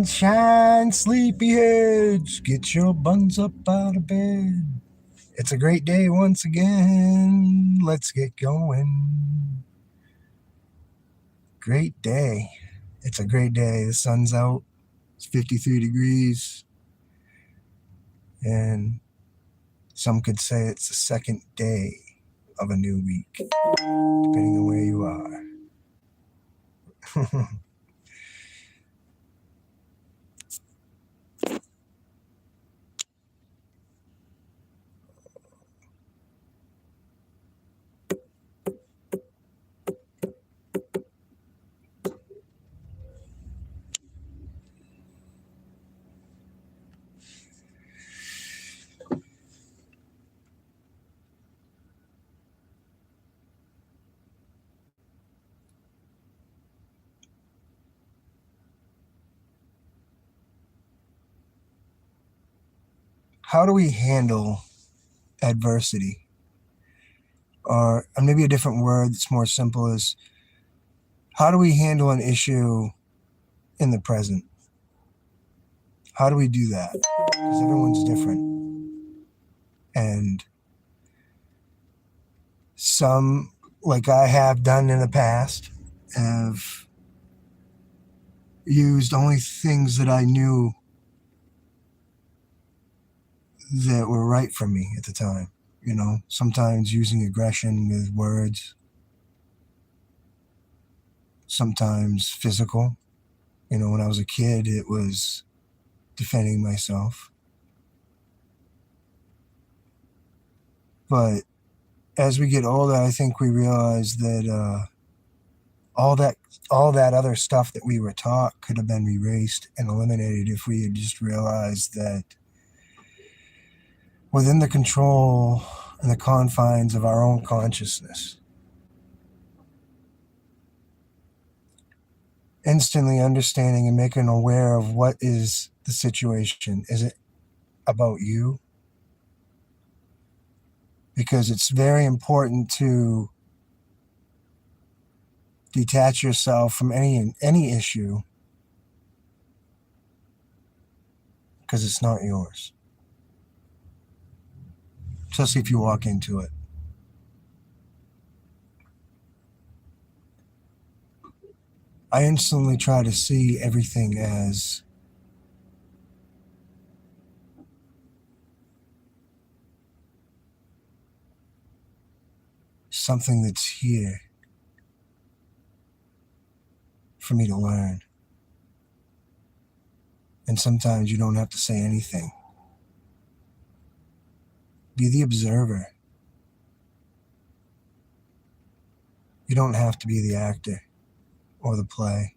Shine, sleepyheads, get your buns up out of bed. It's a great day once again. Let's get going. Great day. It's a great day. The sun's out. It's 53 degrees. And some could say it's the second day of a new week, depending on where you are. How do we handle adversity? Or maybe a different word that's more simple is, how do we handle an issue in the present? How do we do that? Because everyone's different. And some, like I have done in the past, have used only things that I knew that were right for me at the time. You know, sometimes using aggression with words, sometimes physical. You know, when I was a kid, it was defending myself. But as we get older, I think we realize that all that other stuff that we were taught could have been erased and eliminated if we had just realized that within the control and the confines of our own consciousness, instantly understanding and making aware of what is the situation. Is it about you? Because it's very important to detach yourself from any issue, because it's not yours. Especially if you walk into it. I instantly try to see everything as something that's here for me to learn. And sometimes you don't have to say anything. Be the observer. You don't have to be the actor or the play.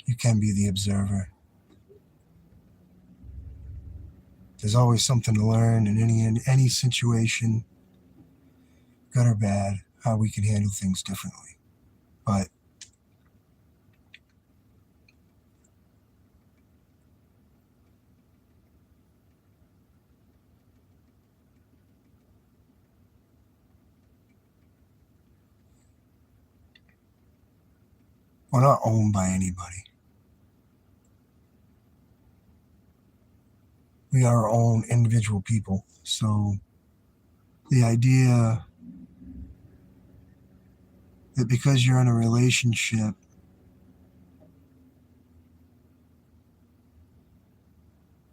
You can be the observer. There's always something to learn in any situation, good or bad, how we can handle things differently. But we're not owned by anybody. We are our own individual people. So the idea that because you're in a relationship,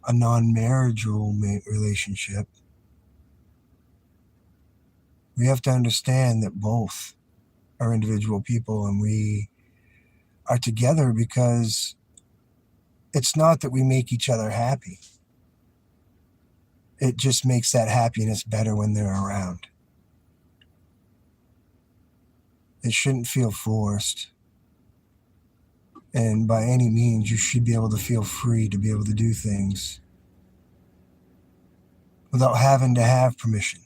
a non-marital relationship, we have to understand that both are individual people, and we are together because it's not that we make each other happy. It just makes that happiness better when they're around. It shouldn't feel forced. And by any means, you should be able to feel free to be able to do things without having to have permission.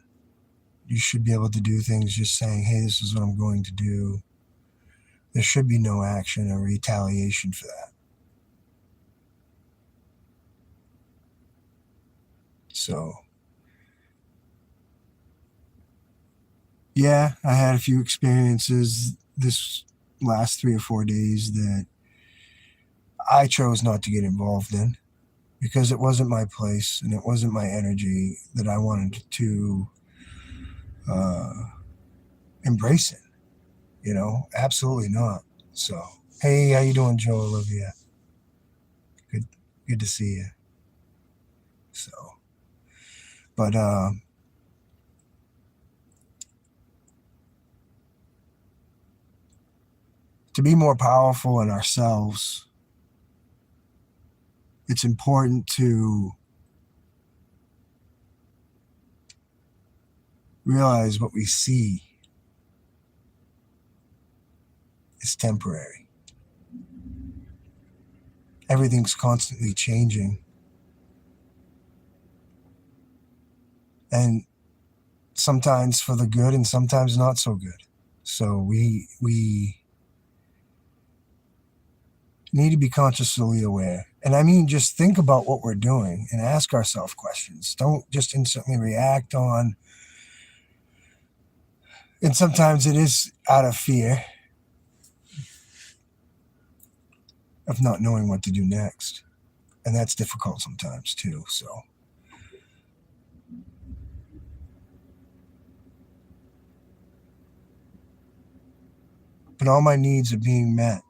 You should be able to do things just saying, hey, this is what I'm going to do. There should be no action or retaliation for that. So, yeah, I had a few experiences this last 3 or 4 days that I chose not to get involved in because it wasn't my place and it wasn't my energy that I wanted to uh, embrace it. Absolutely not. So, hey, how you doing, Joe Olivia? Good, good to see you. So, but to be more powerful in ourselves, it's important to realize what we see is temporary. Everything's constantly changing. And sometimes for the good and sometimes not so good. So we need to be consciously aware. And I mean, just think about what we're doing and ask ourselves questions. Don't just instantly react on. And sometimes it is out of fear of not knowing what to do next. And that's difficult sometimes too. So, but all my needs are being met.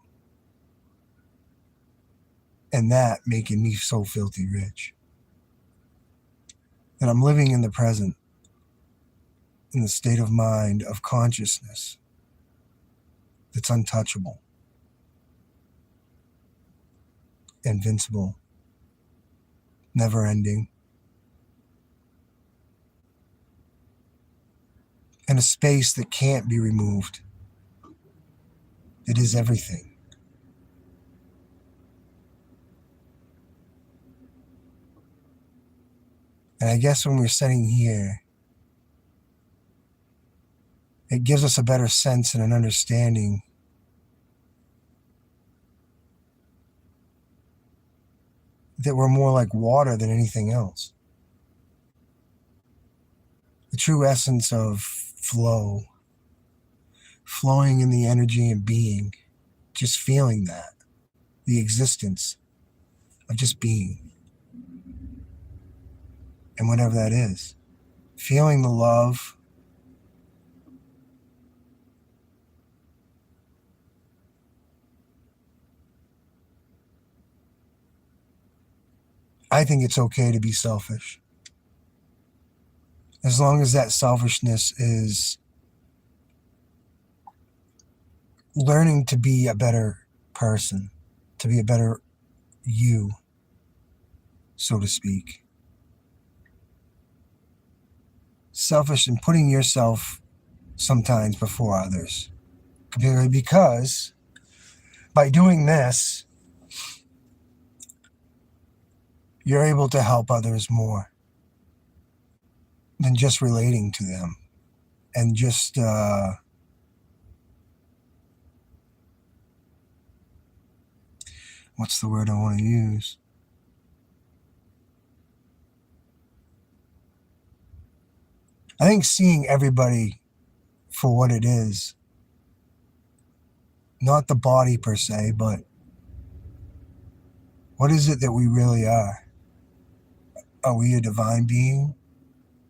And that making me so filthy rich. And I'm living in the present, in the state of mind of consciousness that's untouchable, invincible, never ending, and a space that can't be removed. It is everything. And I guess when we're sitting here, it gives us a better sense and an understanding that we're more like water than anything else. The true essence of flow, flowing in the energy and being, just feeling that, the existence of just being. And whatever that is, feeling the love, I think it's okay to be selfish. As long as that selfishness is learning to be a better person, to be a better you, so to speak. Selfish in putting yourself sometimes before others. Because by doing this, you're able to help others more than just relating to them and just what's the word I want to use? I think seeing everybody for what it is, not the body per se, but what is it that we really are? Are we a divine being?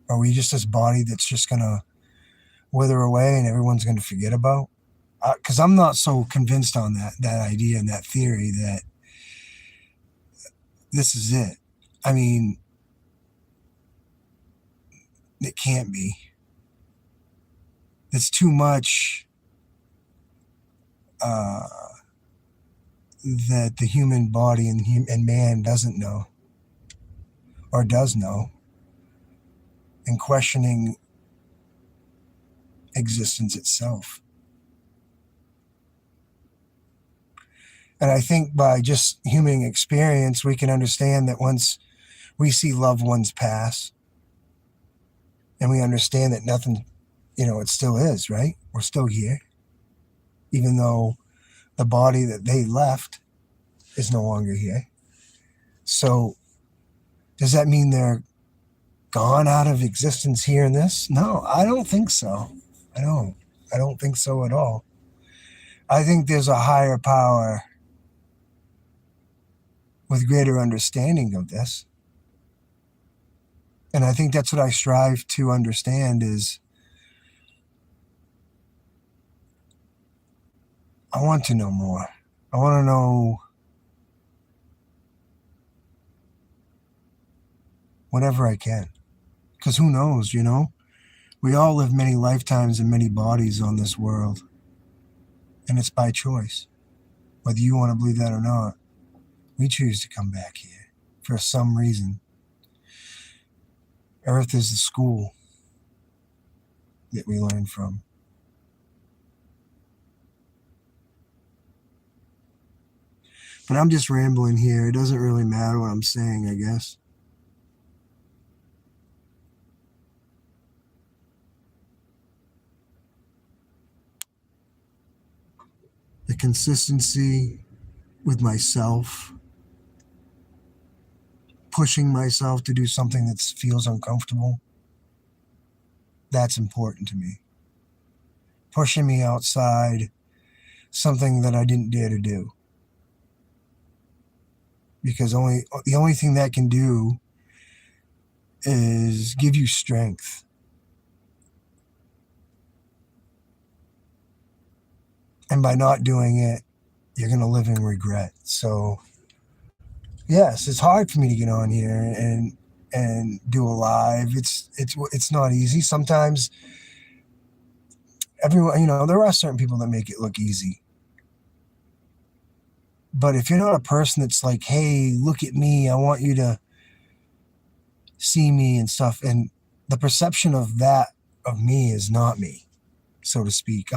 Are we just this body that's just going to wither away and everyone's going to forget about? Because I'm not so convinced on that idea and that theory that this is it. I mean, it can't be. It's too much that the human body and man doesn't know or does know, and questioning existence itself. And I think by just human experience, we can understand that once we see loved ones pass and we understand that nothing, it still is, right? We're still here, even though the body that they left is no longer here. So does that mean they're gone out of existence here in this? No, I don't think so. I don't think so at all. I think there's a higher power with greater understanding of this. And I think that's what I strive to understand is I want to know more. I want to know whatever I can. Because who knows, you know? We all live many lifetimes and many bodies on this world. And it's by choice. Whether you want to believe that or not, we choose to come back here for some reason. Earth is the school that we learn from. But I'm just rambling here. It doesn't really matter what I'm saying, I guess. The consistency with myself, pushing myself to do something that feels uncomfortable, that's important to me. Pushing me outside something that I didn't dare to do. Because the only thing that can do is give you strength. And by not doing it, you're going to live in regret. So, yes, it's hard for me to get on here and do a live. It's not easy. Sometimes everyone, there are certain people that make it look easy. But if you're not a person that's like, hey, look at me, I want you to see me and stuff, and the perception of me is not me, so to speak.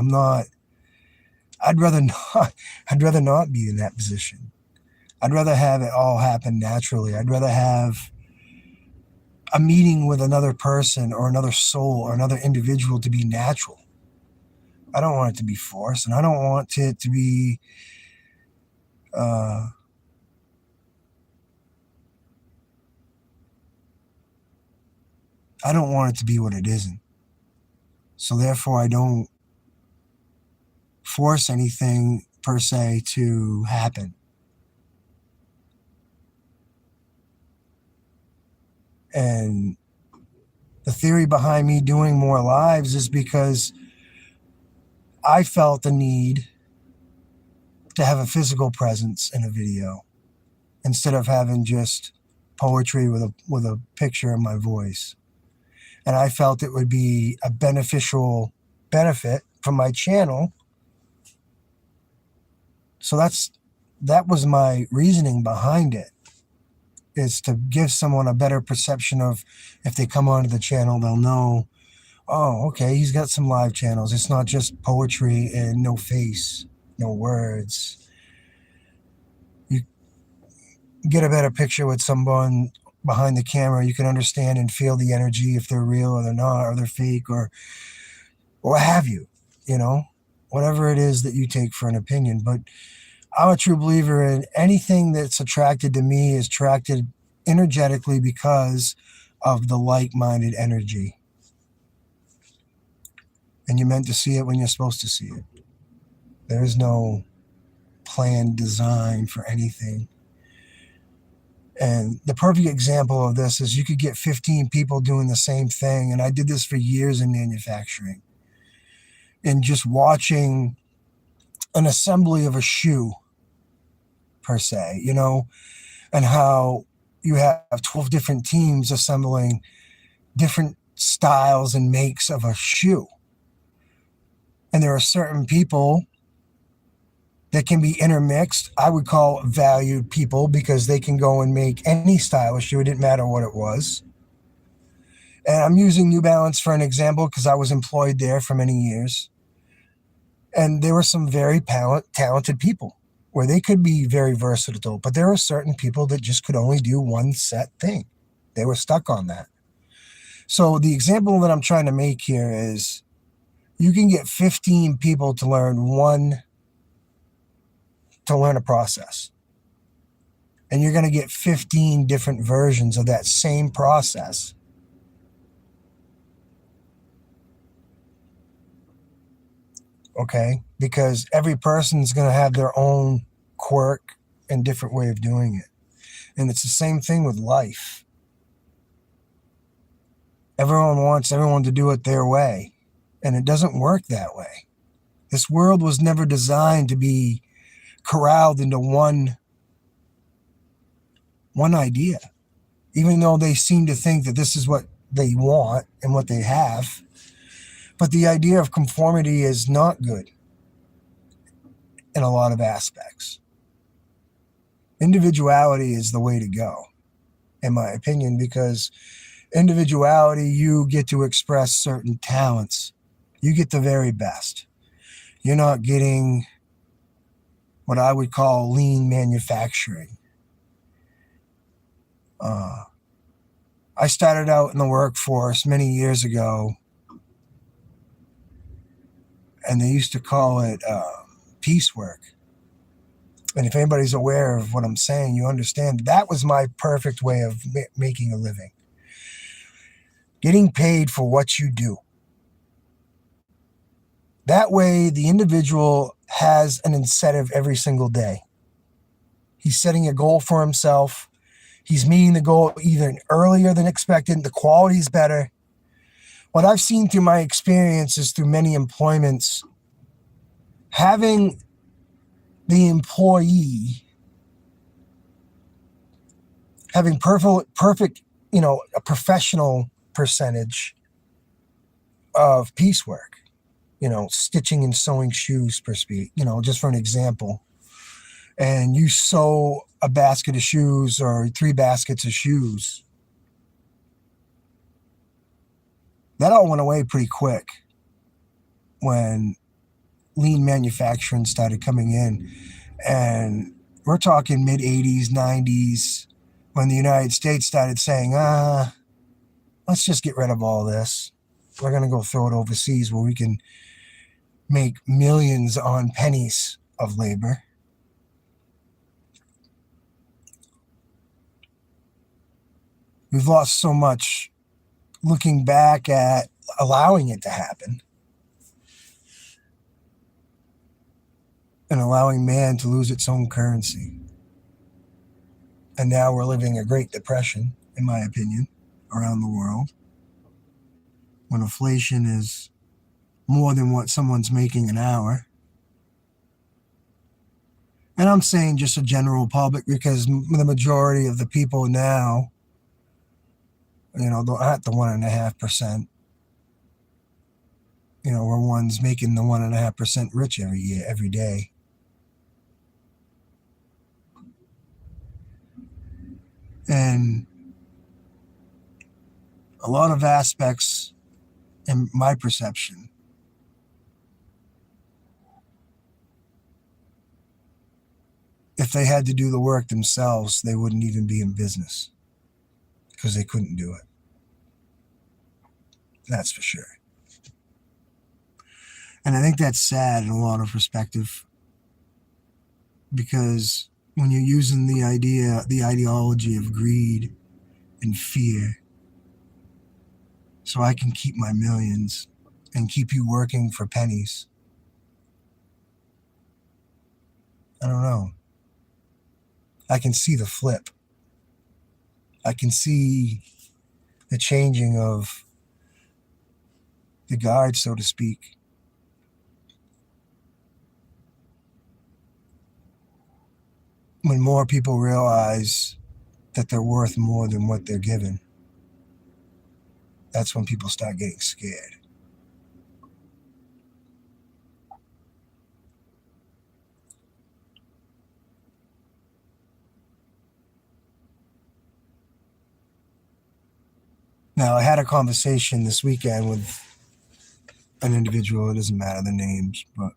I'd rather not be in that position. I'd rather have it all happen naturally. I'd rather have a meeting with another person or another soul or another individual to be natural. I don't want it to be forced, and I don't want it to be I don't want it to be what it isn't. So therefore, I don't force anything per se to happen. And the theory behind me doing more lives is because I felt the need to have a physical presence in a video instead of having just poetry with a picture of my voice. And I felt it would be a beneficial benefit from my channel. So that was my reasoning behind it, is to give someone a better perception of, if they come onto the channel, they'll know, oh, okay, he's got some live channels. It's not just poetry and no face, no words. You get a better picture with someone behind the camera. You can understand and feel the energy, if they're real or they're not, or they're fake, or what have you, whatever it is that you take for an opinion. But I'm a true believer in anything that's attracted to me is attracted energetically because of the like-minded energy. And you're meant to see it when you're supposed to see it. There is no planned design for anything. And the perfect example of this is you could get 15 people doing the same thing. And I did this for years in manufacturing. And just watching an assembly of a shoe, per se, and how you have 12 different teams assembling different styles and makes of a shoe. And there are certain people that can be intermixed. I would call valued people, because they can go and make any style of shoe. It didn't matter what it was. And I'm using New Balance for an example because I was employed there for many years. And there were some very talented people where they could be very versatile, but there are certain people that just could only do one set thing. They were stuck on that. So the example that I'm trying to make here is you can get 15 people to learn a process. And you're going to get 15 different versions of that same process. okay? Because every person's going to have their own quirk and different way of doing it. And it's the same thing with life. Everyone wants everyone to do it their way, and it doesn't work that way. This world was never designed to be corralled into one idea, even though they seem to think that this is what they want and what they have. But the idea of conformity is not good in a lot of aspects. Individuality is the way to go, in my opinion, because individuality, you get to express certain talents. You get the very best. You're not getting what I would call lean manufacturing. I started out in the workforce many years ago, and they used to call it piecework. And if anybody's aware of what I'm saying, you understand that was my perfect way of making a living. Getting paid for what you do. That way, the individual has an incentive every single day. He's setting a goal for himself. He's meeting the goal even earlier than expected. The quality's better. What I've seen through my experiences through many employments, having the employee having perfect, a professional percentage of piecework, stitching and sewing shoes per speed, just for an example. And you sew a basket of shoes or 3 baskets of shoes. That all went away pretty quick when lean manufacturing started coming in. And we're talking mid 80s, 90s, when the United States started saying, let's just get rid of all this. We're going to go throw it overseas where we can make millions on pennies of labor. We've lost so much looking back at allowing it to happen and allowing man to lose its own currency. And now we're living a Great Depression, in my opinion, around the world, when inflation is more than what someone's making an hour. And I'm saying just a general public, because the majority of the people now, they're at the 1.5%. We're ones making the 1.5% rich every day. And a lot of aspects, in my perception, if they had to do the work themselves, they wouldn't even be in business because they couldn't do it. That's for sure. And I think that's sad in a lot of perspective, because when you're using the ideology of greed and fear, so I can keep my millions and keep you working for pennies, I don't know. I can see the flip. I can see the changing of the guard, so to speak. When more people realize that they're worth more than what they're given, that's when people start getting scared. Now, I had a conversation this weekend with an individual. It doesn't matter the names, but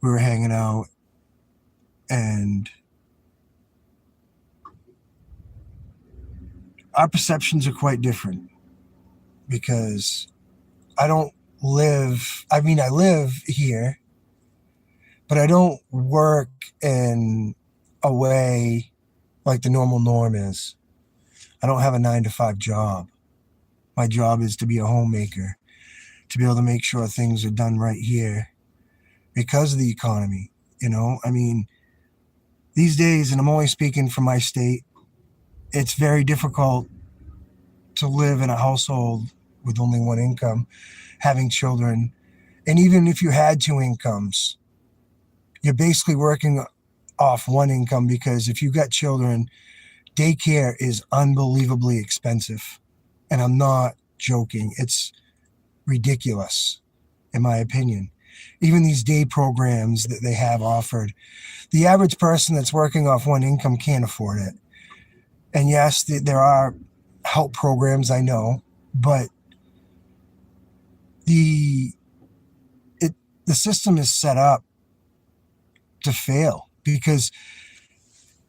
we were hanging out, and our perceptions are quite different, because I live here, but I don't work in a way like the normal norm is. I don't have a 9-to-5 job. My job is to be a homemaker, to be able to make sure things are done right here because of the economy. I mean, these days, and I'm only speaking for my state, it's very difficult to live in a household with only one income, having children. And even if you had two incomes, you're basically working off one income, because if you've got children, daycare is unbelievably expensive. And I'm not joking. It's ridiculous, in my opinion. Even these day programs that they have offered, the average person that's working off one income can't afford it. And yes, there are help programs, I know, but the system is set up to fail, because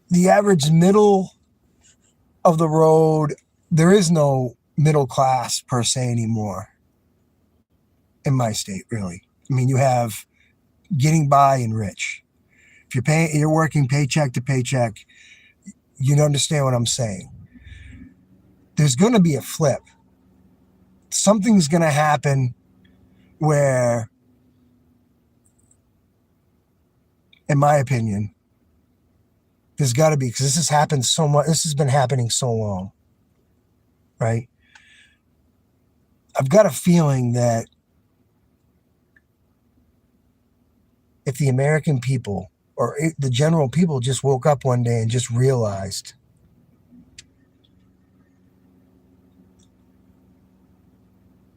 the average middle of the road, there is no middle class per se anymore in my state, really. I mean, you have getting by and rich. If you're working paycheck to paycheck, you understand what I'm saying. There's going to be a flip. Something's going to happen where, in my opinion, there's got to be, because this has happened so much. This has been happening so long, right? I've got a feeling that if the American people, or the general people, just woke up one day and just realized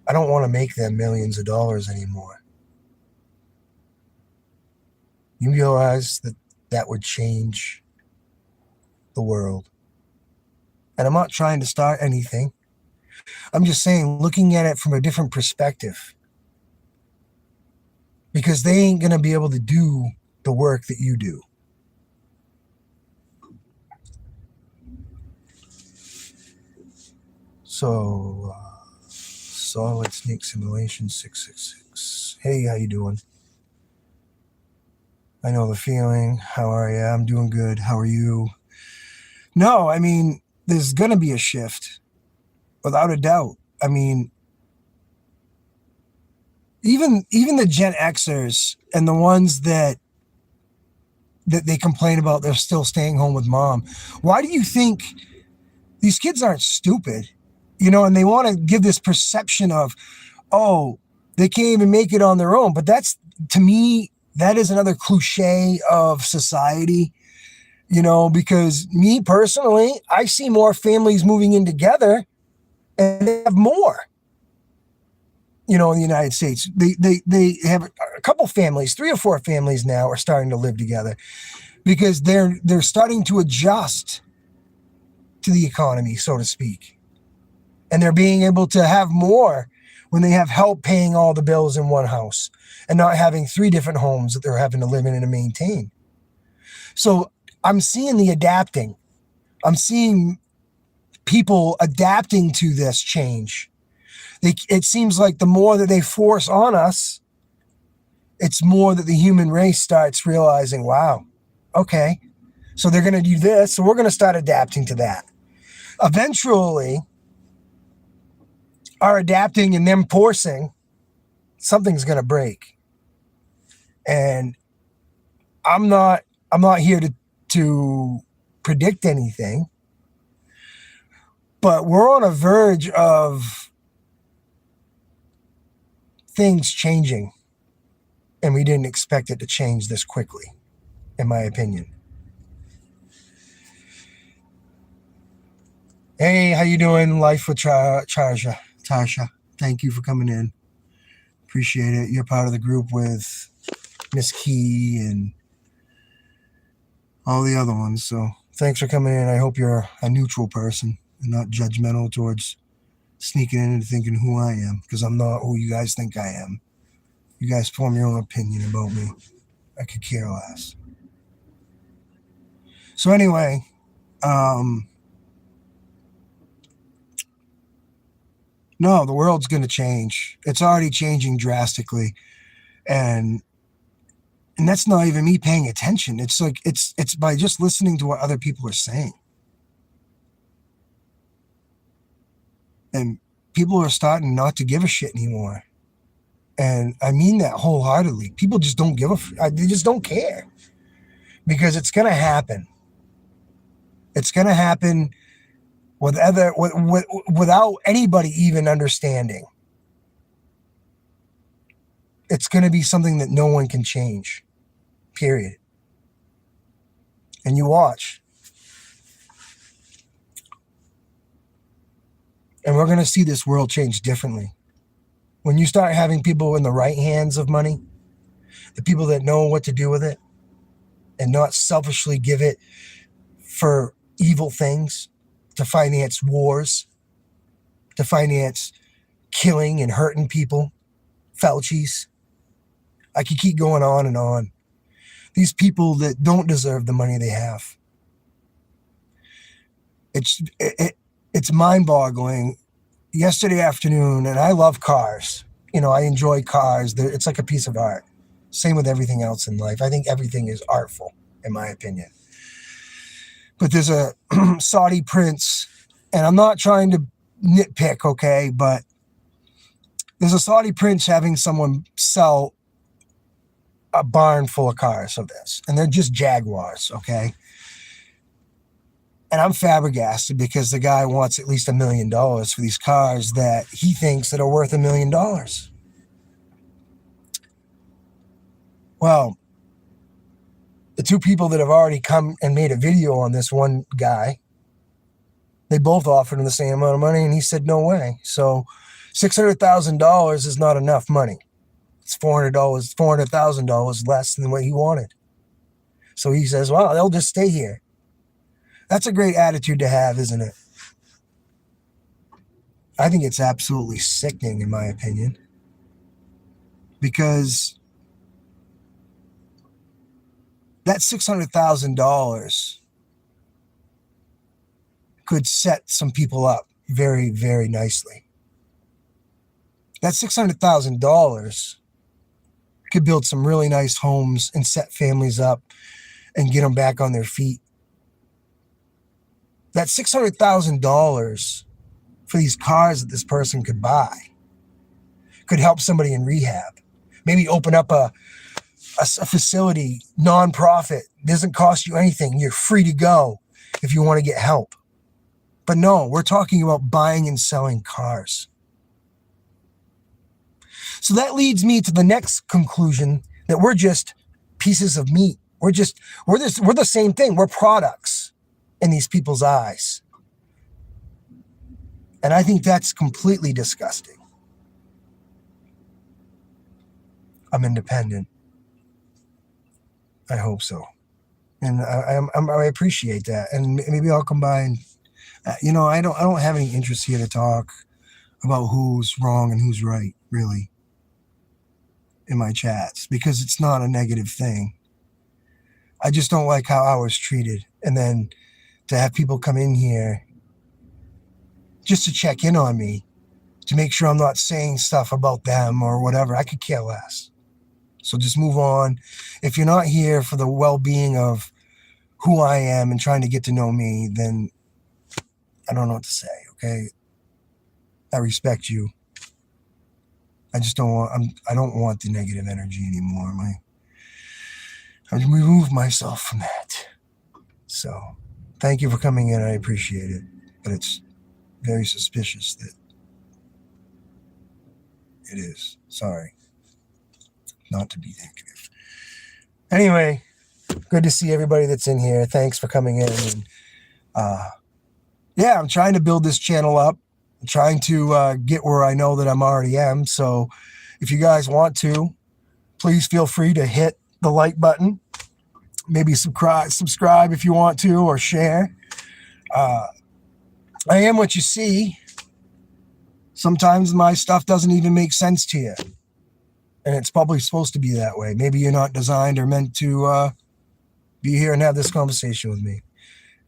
I don't want to make them millions of dollars anymore. You realize that would change the world. And I'm not trying to start anything. I'm just saying, looking at it from a different perspective. Because they ain't going to be able to do the work that you do. So, Solid Snake Simulation 666. Hey, how you doing? I know the feeling. How are you? I'm doing good. How are you? No, I mean, there's going to be a shift. Without a doubt. I mean, even the Gen Xers and the ones that they complain about, they're still staying home with mom. Why do you think these kids aren't stupid? And they want to give this perception of, oh, they can't even make it on their own. But that's, to me, that is another cliche of society, because me personally, I see more families moving in together and they have more, in the United States. They have a couple families, 3 or 4 families now are starting to live together, because they're starting to adjust to the economy, so to speak. And they're being able to have more when they have help paying all the bills in one house and not having 3 different homes that they're having to live in and maintain. So I'm seeing the adapting. I'm seeing people adapting to this change. It seems like the more that they force on us, it's more that the human race starts realizing, wow, okay, so they're going to do this, so we're going to start adapting to that. Eventually, our adapting and them forcing, something's going to break. And I'm not here to predict anything, but we're on a verge of things changing, and we didn't expect it to change this quickly, in my opinion. Hey, how you doing? Life with Tasha, thank you for coming in. Appreciate it. You're part of the group with Miss Key and all the other ones. So thanks for coming in. I hope you're a neutral person and not judgmental towards sneaking in and thinking who I am, because I'm not who you guys think I am. You guys form your own opinion about me. I could care less. So anyway, no, the world's going to change. It's already changing drastically. And that's not even me paying attention. It's like, it's by just listening to what other people are saying. And people are starting not to give a shit anymore. And I mean that wholeheartedly. People just don't they just don't care, because it's going to happen. It's going to happen without anybody even understanding. It's going to be something that no one can change, period. And you watch. And we're going to see this world change differently. When you start having people in the right hands of money, the people that know what to do with it and not selfishly give it for evil things, to finance wars, to finance killing and hurting people, Fauci's. I could keep going on and on. These people that don't deserve the money they have. It's mind-boggling. Yesterday afternoon, and I love cars. I enjoy cars. It's like a piece of art. Same with everything else in life. I think everything is artful, in my opinion. But there's a Saudi prince, and I'm not trying to nitpick, okay? But there's a Saudi prince having someone sell a barn full of cars of this, and they're just Jaguars, okay? And I'm flabbergasted because the guy wants at least $1 million for these cars that he thinks that are worth $1 million. Well, the two people that have already come and made a video on this one guy, they both offered him the same amount of money, and he said no way. So $600,000 is not enough money. It's $400,000 less than what he wanted. So he says, well, they'll just stay here. That's a great attitude to have, isn't it? I think it's absolutely sickening, in my opinion, because that $600,000 could set some people up very, very nicely. That $600,000 could build some really nice homes and set families up and get them back on their feet. That $600,000 for these cars that this person could buy could help somebody in rehab. Maybe open up a facility, nonprofit. Doesn't cost you anything. You're free to go if you want to get help. But no, we're talking about buying and selling cars. So that leads me to the next conclusion, that we're just pieces of meat. We're the same thing. We're products in these people's eyes. And I think that's completely disgusting. I'm independent. I hope so. And I appreciate that. And maybe I'll combine, I don't have any interest here to talk about who's wrong and who's right, really, in my chats, because it's not a negative thing. I just don't like how I was treated. And then to have people come in here just to check in on me, to make sure I'm not saying stuff about them or whatever, I could care less. So just move on. If you're not here for the well-being of who I am and trying to get to know me, then I don't know what to say, okay? I respect you. I don't want the negative energy anymore. I remove myself from that. So thank you for coming in. I appreciate it. But it's very suspicious that it is. Sorry. Not to be negative. Anyway, good to see everybody that's in here. Thanks for coming in. And, I'm trying to build this channel up. I'm trying to get where I know that I'm already am. So if you guys want to, please feel free to hit the like button. Maybe subscribe if you want to, or share. I am what you see. Sometimes my stuff doesn't even make sense to you. And it's probably supposed to be that way. Maybe you're not designed or meant to be here and have this conversation with me.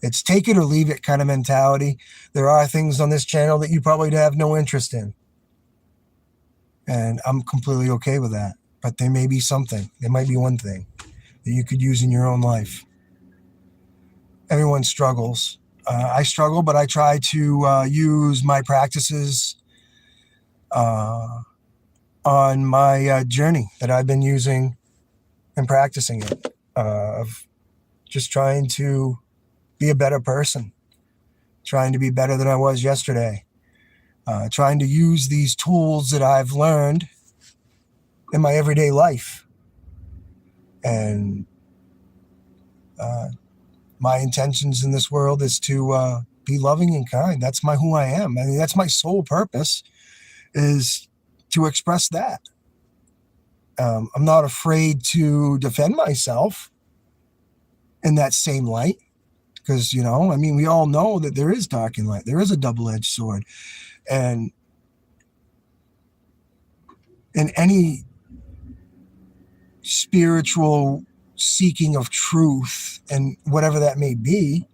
It's take it or leave it kind of mentality. There are things on this channel that you probably have no interest in. And I'm completely okay with that. But there may be something. There might be one thing that you could use in your own life. Everyone struggles. I struggle, but I try to use my practices on on my journey that I've been using and practicing it, of just trying to be a better person, trying to be better than I was yesterday, trying to use these tools that I've learned in my everyday life. And my intentions in this world is to be loving and kind. That's who I am. I mean, that's my sole purpose, is to express that. I'm not afraid to defend myself in that same light, because, I mean, we all know that there is dark and light. There is a double-edged sword. And in any spiritual seeking of truth, and whatever that may be,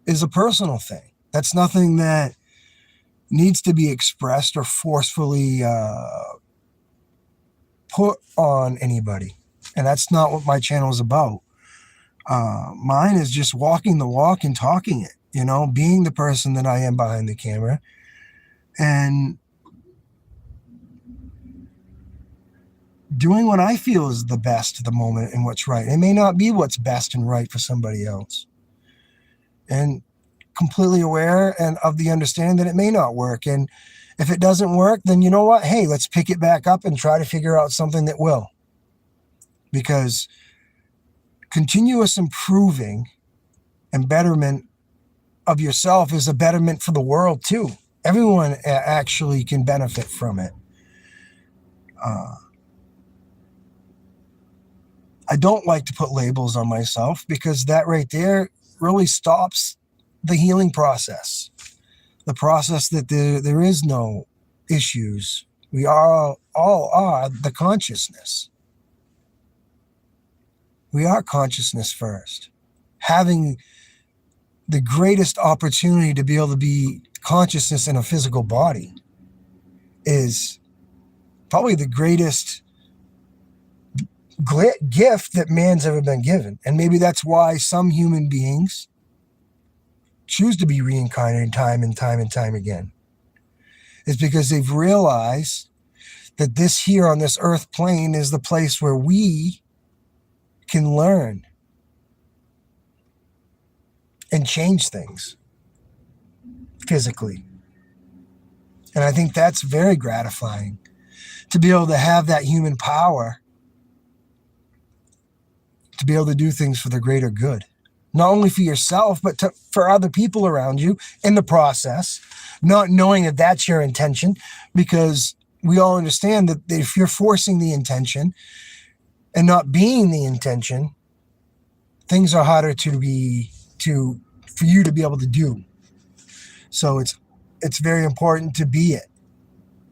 is a personal thing. That's nothing that needs to be expressed or forcefully put on anybody. And that's not what my channel is about. Mine is just walking the walk and talking it, being the person that I am behind the camera, and doing what I feel is the best at the moment and what's right. It may not be what's best and right for somebody else. And completely aware and of the understanding that it may not work. And if it doesn't work, then you know what? Hey, let's pick it back up and try to figure out something that will. Because continuous improving and betterment of yourself is a betterment for the world too. Everyone actually can benefit from it. I don't like to put labels on myself, because that right there really stops the healing process. The process that there is no issues. We all are the consciousness. We are consciousness first. Having the greatest opportunity to be able to be consciousness in a physical body is probably the greatest gift that man's ever been given. And maybe that's why some human beings choose to be reincarnated time and time and time again. It's because they've realized that this here on this earth plane is the place where we can learn and change things physically. And I think that's very gratifying, to be able to have that human power to be able to do things for the greater good, not only for yourself, but for other people around you in the process, not knowing that that's your intention, because we all understand that if you're forcing the intention and not being the intention, things are harder for you to be able to do. So it's very important to be it,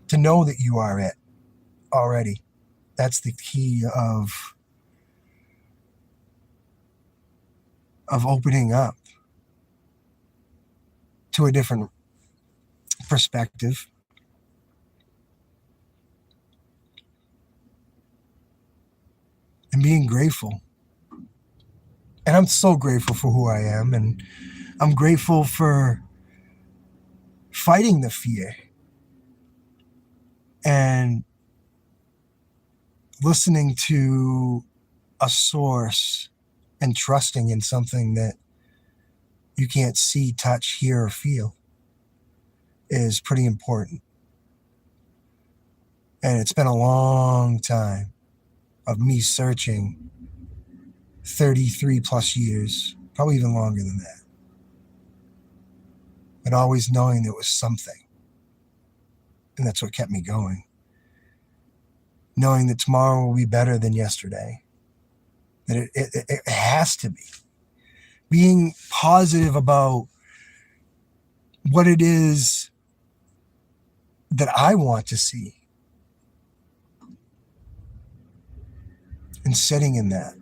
to know that you are it already. That's the key of opening up to a different perspective. And being grateful. And I'm so grateful for who I am. And I'm grateful for fighting the fear and listening to a source and trusting in something that you can't see, touch, hear, or feel is pretty important. And it's been a long time of me searching, 33 plus years, probably even longer than that. But always knowing there was something. And that's what kept me going. Knowing that tomorrow will be better than yesterday. That it has to be. Being positive about what it is that I want to see. And sitting in that.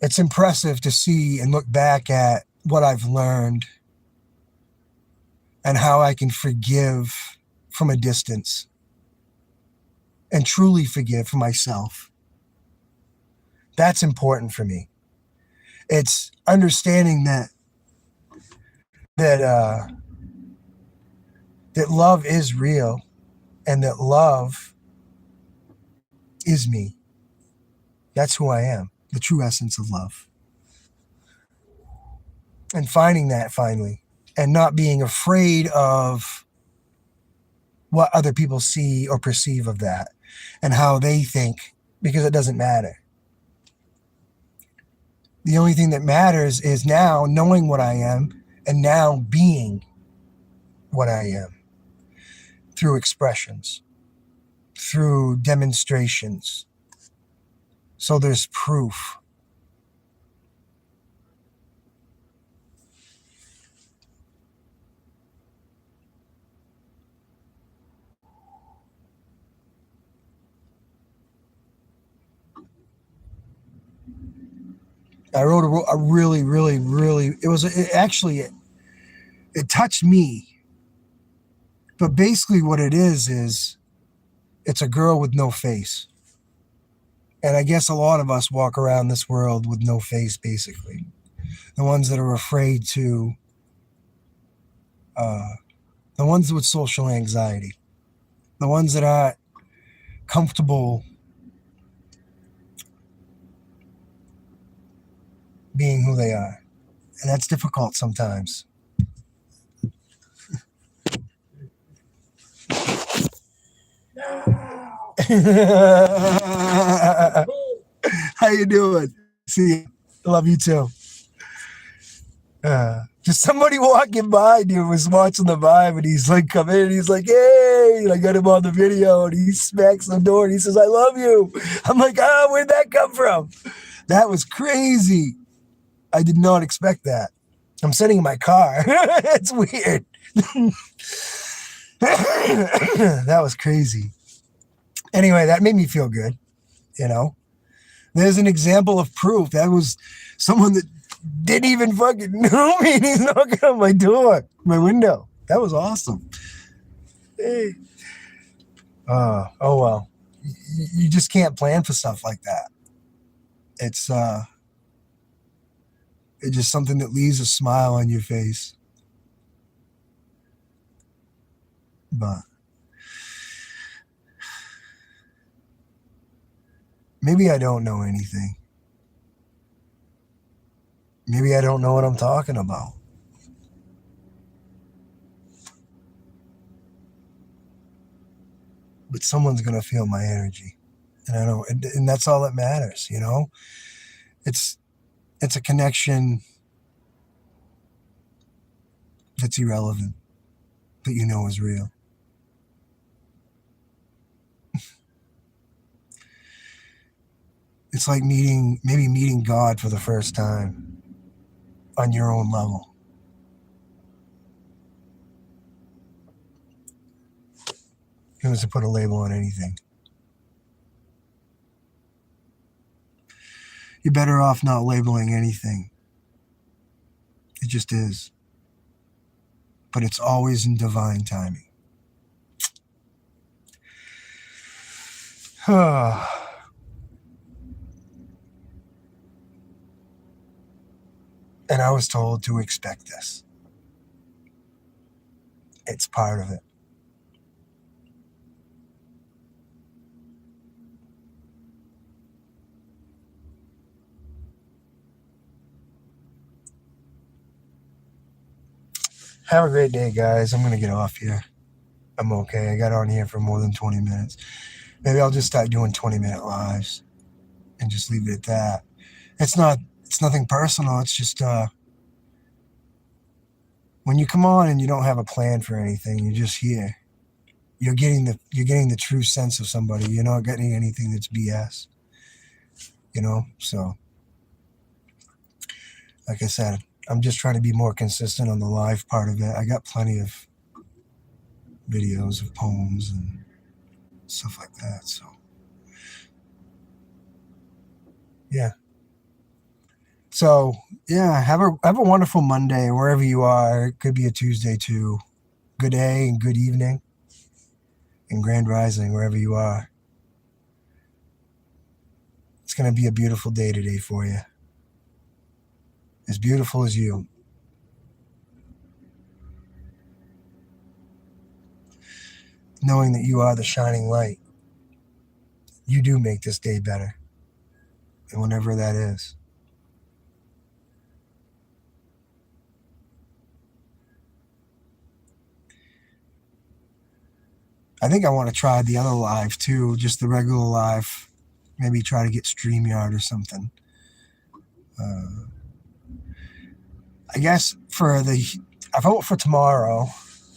It's impressive to see and look back at what I've learned and how I can forgive from a distance and truly forgive for myself. That's important for me. It's understanding that that love is real and that love is me. That's who I am, the true essence of love. And finding that finally, and not being afraid of what other people see or perceive of that and how they think, because it doesn't matter. The only thing that matters is now knowing what I am and now being what I am through expressions, through demonstrations. So there's proof. I wrote a really, really, really, it touched me. But basically what it is it's a girl with no face. And I guess a lot of us walk around this world with no face, basically. The ones that are afraid to, the ones with social anxiety, the ones that aren't comfortable being who they are. And that's difficult sometimes. How you doing? See, love you too. Just somebody walking by, dude, was watching the vibe, and he's like, come in, and he's like, hey, and I got him on the video, and he smacks the door, and he says, I love you. I'm like, where'd that come from? That was crazy. I did not expect that. I'm sitting in my car. It's weird. That was crazy. Anyway, that made me feel good, you know? There's an example of proof. That was someone that didn't even fucking know me, and he's knocking on my door, my window. That was awesome. Hey. Oh well. You just can't plan for stuff like that. It's just something that leaves a smile on your face. But maybe I don't know anything. Maybe I don't know what I'm talking about. But someone's going to feel my energy. And I know, and that's all that matters, you know? It's a connection that's irrelevant, but you know is real. It's like meeting God for the first time on your own level. Who was to put a label on anything? You're better off not labeling anything. It just is. But it's always in divine timing. And I was told to expect this. It's part of it. Have a great day, guys. I'm going to get off here. I'm okay. I got on here for more than 20 minutes. Maybe I'll just start doing 20-minute lives and just leave it at that. It's nothing personal. It's just when you come on and you don't have a plan for anything, you're just here. You're getting the true sense of somebody. You're not getting anything that's BS. You know? So like I said, I'm just trying to be more consistent on the live part of it. I got plenty of videos of poems and stuff like that. So yeah. So yeah, have a wonderful Monday wherever you are. It could be a Tuesday too. Good day and good evening and grand rising wherever you are. It's going to be a beautiful day today for you. As beautiful as you. knowing that you are the shining light. You do make this day better, and whenever that is. I think I want to try the other live too, just the regular live. Maybe try to get StreamYard or something. I guess I vote for tomorrow,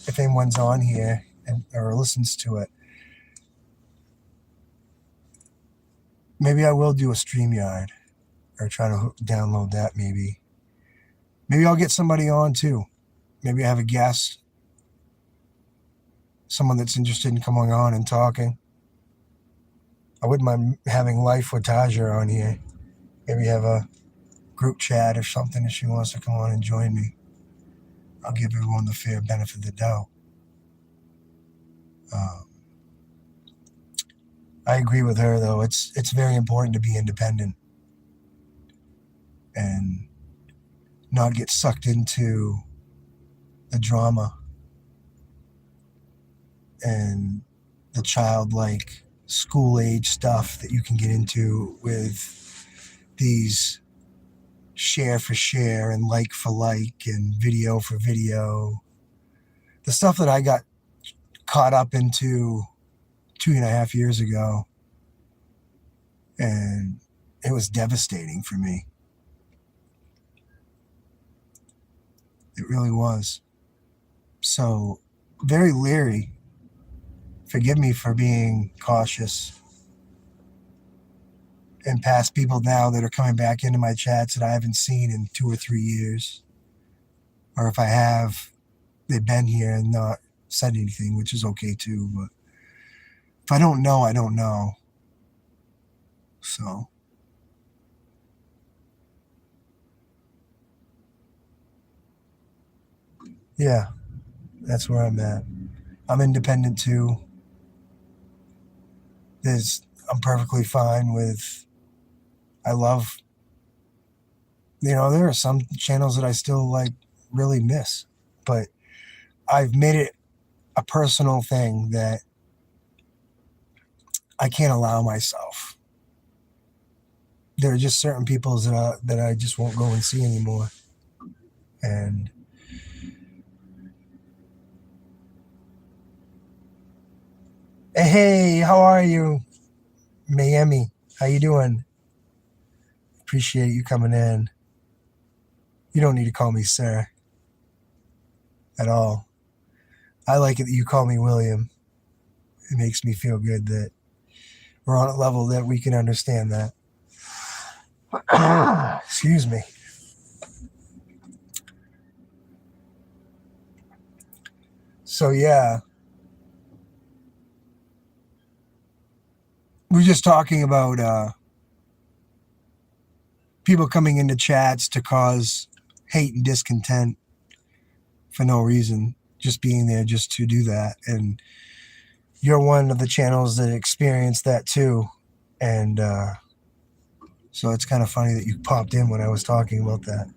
if anyone's on here or listens to it. Maybe I will do a StreamYard or try to download that maybe. Maybe I'll get somebody on too. Maybe I have a guest, someone that's interested in coming on and talking. I wouldn't mind having Life with Taja on here. Maybe have a group chat or something if she wants to come on and join me. I'll give everyone the fair benefit of the doubt. I agree with her though. It's very important to be independent and not get sucked into the drama and the childlike school age stuff that you can get into with these share for share and like for like and video for video. The stuff that I got caught up into 2.5 years ago, and it was devastating for me. It really was. So, very leery. Forgive me for being cautious. And past people now that are coming back into my chats that I haven't seen in 2 or 3 years. Or if I have, they've been here and not said anything, which is okay too. But if I don't know, I don't know. So. Yeah, that's where I'm at. I'm independent too. I'm perfectly fine with, I love, there are some channels that I still really miss, but I've made it a personal thing that I can't allow myself. There are just certain people that I just won't go and see anymore. And hey, how are you? Miami, how you doing? Appreciate you coming in. You don't need to call me sir at all. I like it that you call me William. It makes me feel good that we're on a level that we can understand that. Excuse me. So yeah, we're just talking about people coming into chats to cause hate and discontent for no reason, just being there just to do that. And you're one of the channels that experienced that too. And so it's kind of funny that you popped in when I was talking about that.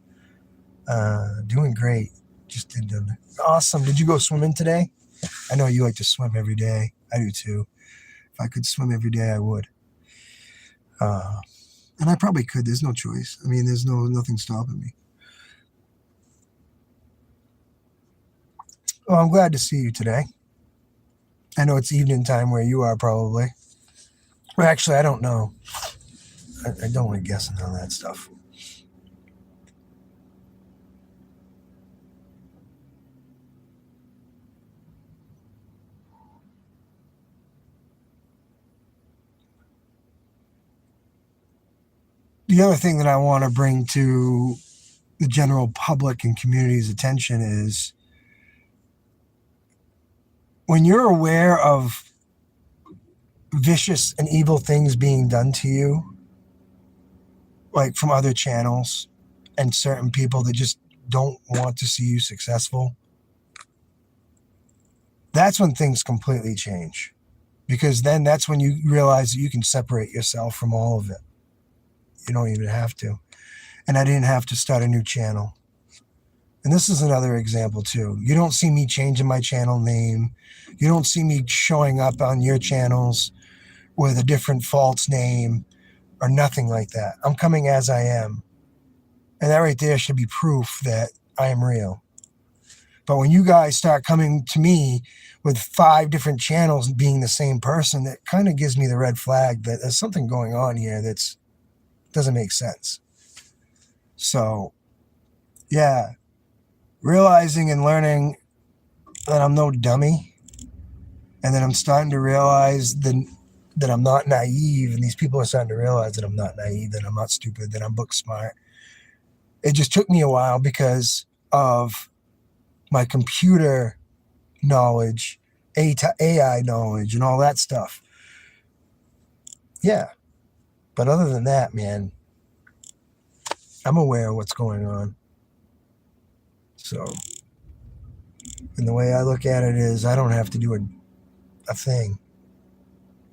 Doing great. Just did awesome. Did you go swimming today? I know you like to swim every day. I do too. If I could swim every day, I would. And I probably could. There's no choice. I mean, there's nothing stopping me. Well, I'm glad to see you today. I know it's evening time where you are probably. Well, actually, I don't know. I don't want to guess on that stuff. The other thing that I want to bring to the general public and community's attention is when you're aware of vicious and evil things being done to you, like from other channels and certain people that just don't want to see you successful, that's when things completely change. Because then that's when you realize that you can separate yourself from all of it. You don't even have to. And I didn't have to start a new channel. And this is another example too. You don't see me changing my channel name. You don't see me showing up on your channels with a different false name or nothing like that. I'm coming as I am. And that right there should be proof that I am real. But when you guys start coming to me with 5 different channels being the same person, that kind of gives me the red flag that there's something going on here that doesn't make sense. So, yeah, realizing and learning that I'm no dummy, and that I'm starting to realize that I'm not naive, and these people are starting to realize that I'm not naive, that I'm not stupid, that I'm book smart. It just took me a while because of my computer knowledge, AI knowledge, and all that stuff. Yeah. But other than that, man, I'm aware of what's going on. So, and the way I look at it is I don't have to do a thing.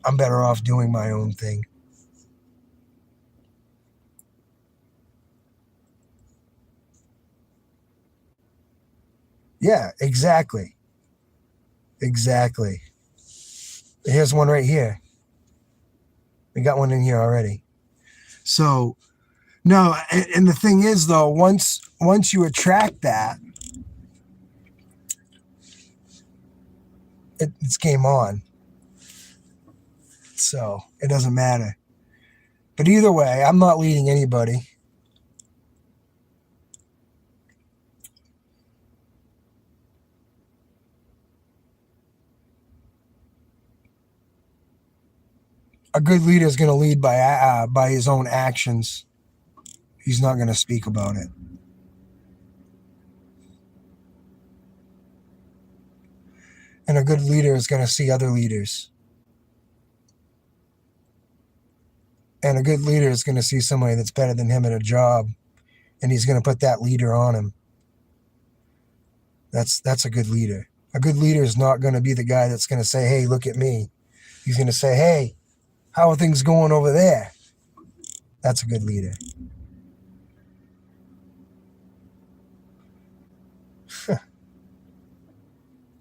I'm better off doing my own thing. Yeah, exactly. Exactly. Here's one right here. We got one in here already. So, no, and the thing is though, once you attract that, it's game on. So it doesn't matter. But either way, I'm not leading anybody. A good leader is going to lead by his own actions. He's not going to speak about it. And a good leader is going to see other leaders. And a good leader is going to see somebody that's better than him at a job, and he's going to put that leader on him. That's a good leader. A good leader is not going to be the guy that's going to say, hey, look at me. He's going to say, hey, how are things going over there? That's a good leader.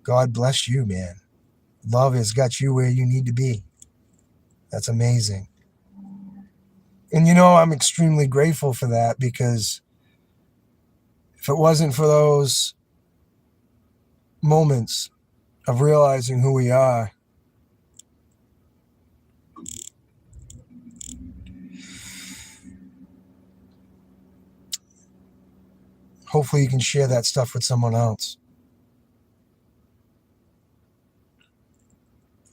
God bless you, man. Love has got you where you need to be. That's amazing. And I'm extremely grateful for that, because if it wasn't for those moments of realizing who we are, hopefully you can share that stuff with someone else.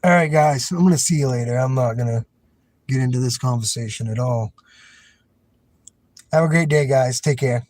All right, guys, I'm going to see you later. I'm not going to get into this conversation at all. Have a great day, guys. Take care.